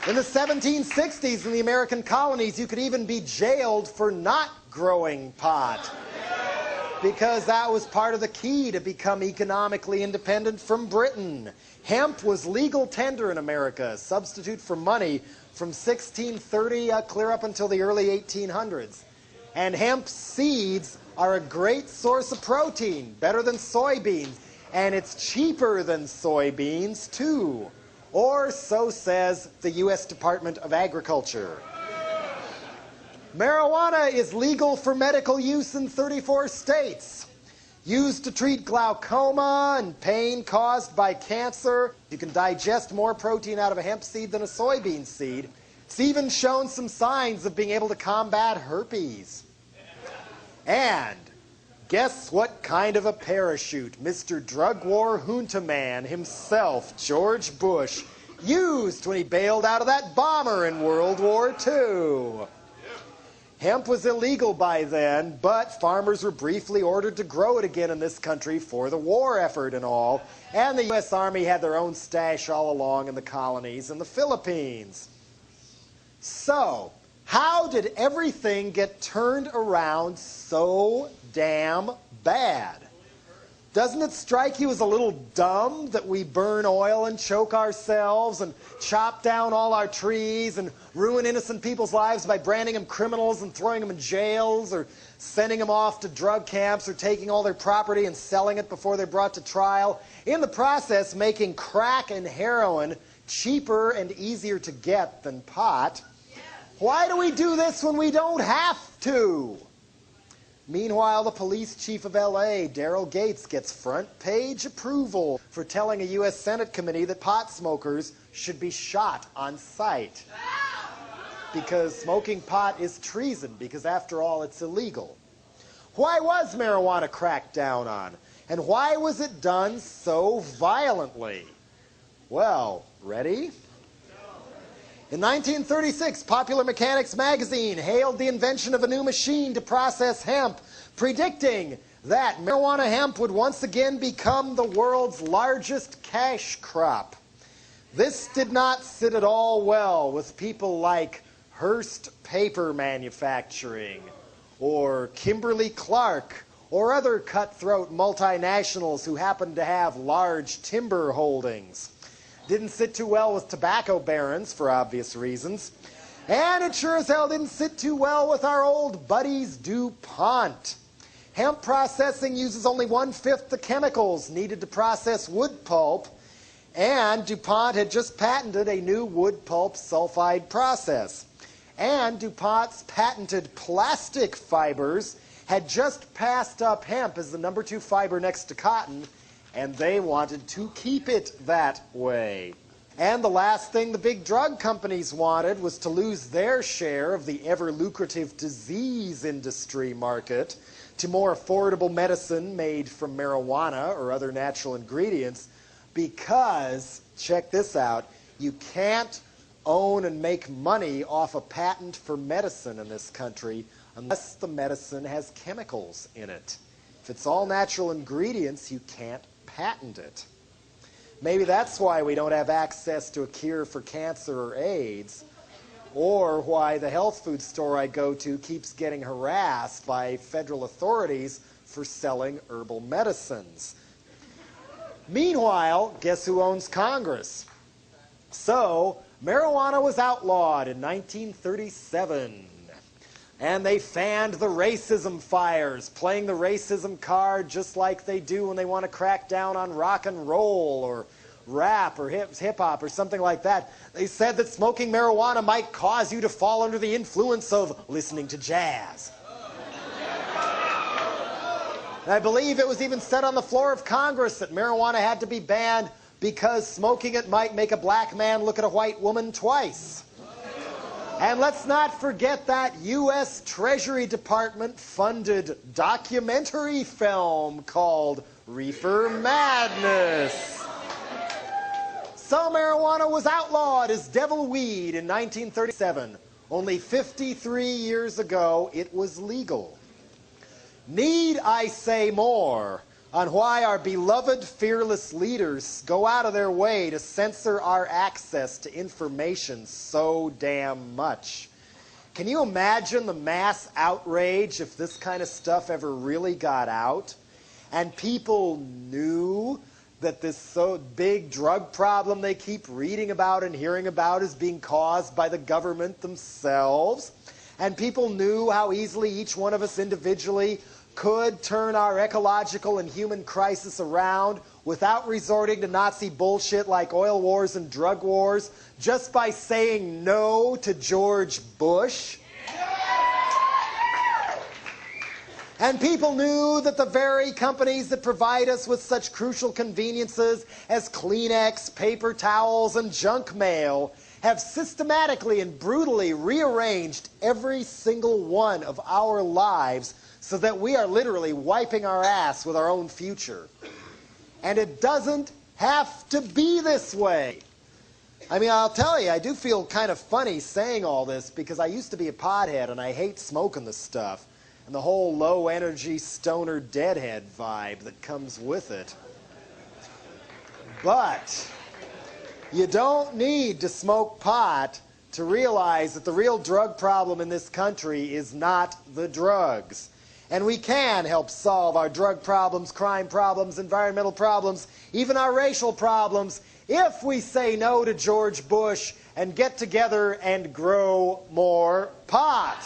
In the 1760s in the American colonies, you could even be jailed for not growing pot, because that was part of the key to become economically independent from Britain. Hemp was legal tender in America, a substitute for money from 1630 clear up until the early 1800s. And hemp seeds are a great source of protein, better than soybeans, and it's cheaper than soybeans too. Or so says the U.S. Department of Agriculture. Marijuana is legal for medical use in 34 states. Used to treat glaucoma and pain caused by cancer. You can digest more protein out of a hemp seed than a soybean seed. It's even shown some signs of being able to combat herpes. And guess what kind of a parachute Mr. Drug War Junta Man himself, George Bush, used when he bailed out of that bomber in World War II. Hemp was illegal by then, but farmers were briefly ordered to grow it again in this country for the war effort and all, and the U.S. Army had their own stash all along in the colonies and the Philippines. So, how did everything get turned around so damn bad? Doesn't it strike you as a little dumb that we burn oil and choke ourselves and chop down all our trees and ruin innocent people's lives by branding them criminals and throwing them in jails or sending them off to drug camps or taking all their property and selling it before they're brought to trial, in the process making crack and heroin cheaper and easier to get than pot? Why do we do this when we don't have to? Meanwhile, the police chief of L.A., Daryl Gates, gets front-page approval for telling a U.S. Senate committee that pot smokers should be shot on sight. Because smoking pot is treason, because after all, it's illegal. Why was marijuana cracked down on? And why was it done so violently? Well, ready? In 1936, Popular Mechanics magazine hailed the invention of a new machine to process hemp, predicting that marijuana hemp would once again become the world's largest cash crop. This did not sit at all well with people like Hearst Paper Manufacturing, or Kimberly-Clark, or other cutthroat multinationals who happened to have large timber holdings. Didn't sit too well with tobacco barons, for obvious reasons. And it sure as hell didn't sit too well with our old buddies DuPont. Hemp processing uses only 1/5 the chemicals needed to process wood pulp, and DuPont had just patented a new wood pulp sulfide process. And DuPont's patented plastic fibers had just passed up hemp as the number 2 fiber next to cotton, and they wanted to keep it that way. And the last thing the big drug companies wanted was to lose their share of the ever-lucrative disease industry market to more affordable medicine made from marijuana or other natural ingredients, because, check this out, you can't own and make money off a patent for medicine in this country unless the medicine has chemicals in it. If it's all natural ingredients, you can't patent it. Maybe that's why we don't have access to a cure for cancer or AIDS, or why the health food store I go to keeps getting harassed by federal authorities for selling herbal medicines. Meanwhile, guess who owns Congress? So, marijuana was outlawed in 1937. And they fanned the racism fires, playing the racism card just like they do when they want to crack down on rock and roll or rap or hip-hop or something like that. They said that smoking marijuana might cause you to fall under the influence of listening to jazz. And I believe it was even said on the floor of Congress that marijuana had to be banned because smoking it might make a black man look at a white woman twice. And let's not forget that U.S. Treasury Department funded documentary film called Reefer Madness. So marijuana was outlawed as devil weed in 1937. Only 53 years ago, it was legal. Need I say more on why our beloved fearless leaders go out of their way to censor our access to information so damn much. Can you imagine the mass outrage if this kind of stuff ever really got out? And people knew that this so big drug problem they keep reading about and hearing about is being caused by the government themselves. And people knew how easily each one of us individually could turn our ecological and human crisis around without resorting to Nazi bullshit like oil wars and drug wars, just by saying no to George Bush. And people knew that the very companies that provide us with such crucial conveniences as Kleenex, paper towels, and junk mail have systematically and brutally rearranged every single one of our lives so that we are literally wiping our ass with our own future. And it doesn't have to be this way. I mean, I'll tell you, I do feel kind of funny saying all this because I used to be a pothead and I hate smoking the stuff and the whole low-energy stoner deadhead vibe that comes with it. But you don't need to smoke pot to realize that the real drug problem in this country is not the drugs. And we can help solve our drug problems, crime problems, environmental problems, even our racial problems, if we say no to George Bush and get together and grow more pot.